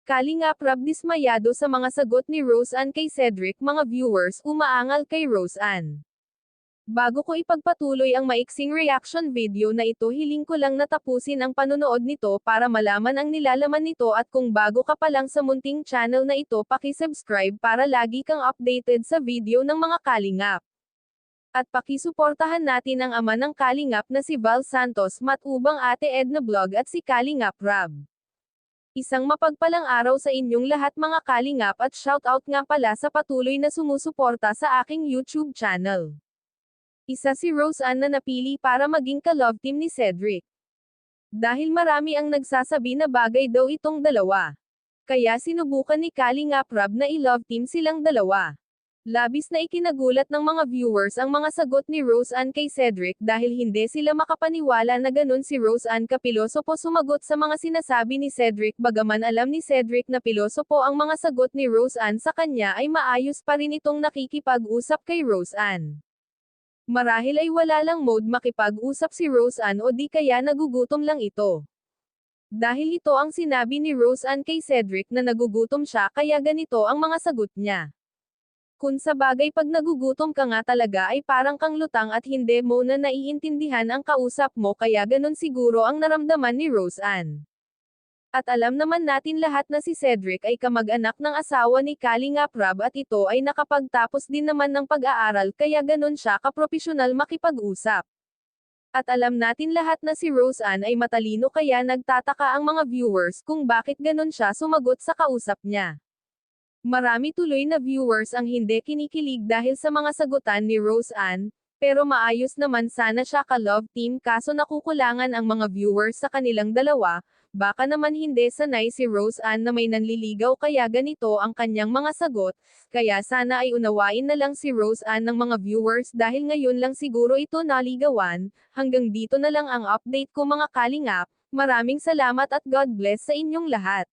Kalingap Rab dismayado sa mga sagot ni Rose Ann kay Cedric. Mga viewers umaangal kay Rose Ann. Bago ko ipagpatuloy ang maiksing reaction video na ito, hiling ko lang na tapusin ang panonood nito para malaman ang nilalaman nito, at kung bago ka pa lang sa munting channel na ito, paki-subscribe para lagi kang updated sa video ng mga kalingap. At pakisuportahan natin ang ama ng kalingap na si Val Santos, Matubang Ate Edna Vlog at si Kalingap Rab. Isang mapagpalang araw sa inyong lahat mga kalingap, at shoutout nga pala sa patuloy na sumusuporta sa aking YouTube channel. Isa si Rose Ann na napili para maging ka-love team ni Cedric. Dahil marami ang nagsasabi na bagay daw itong dalawa. Kaya sinubukan ni Kalingap Rab na i-love team silang dalawa. Labis na ikinagulat ng mga viewers ang mga sagot ni Rose Ann kay Cedric, dahil hindi sila makapaniwala na ganun si Rose Ann kapilosopo sumagot sa mga sinasabi ni Cedric. Bagaman alam ni Cedric na pilosopo ang mga sagot ni Rose Ann sa kanya, ay maayos pa rin itong nakikipag-usap kay Rose Ann. Marahil ay wala lang mode makipag-usap si Rose Ann, o di kaya nagugutom lang ito. Dahil ito ang sinabi ni Rose Ann kay Cedric na nagugutom siya, kaya ganito ang mga sagot niya. Kung sa bagay pag nagugutom ka nga talaga ay parang kang lutang at hindi mo na naiintindihan ang kausap mo, kaya ganun siguro ang naramdaman ni Rose Ann. At alam naman natin lahat na si Cedric ay kamag-anak ng asawa ni Kalingap Rab, at ito ay nakapagtapos din naman ng pag-aaral, kaya ganun siya kapropesyonal makipag-usap. At alam natin lahat na si Rose Ann ay matalino, kaya nagtataka ang mga viewers kung bakit ganun siya sumagot sa kausap niya. Marami tuloy na viewers ang hindi kinikilig dahil sa mga sagutan ni Rose Ann, pero maayos naman sana siya ka-love team, kaso nakukulangan ang mga viewers sa kanilang dalawa. Baka naman hindi sanay si Rose Ann na may nanliligaw, kaya ganito ang kanyang mga sagot, kaya sana ay unawain na lang si Rose Ann ng mga viewers dahil ngayon lang siguro ito naligawan. Hanggang dito na lang ang update ko mga kalingap, maraming salamat at God bless sa inyong lahat.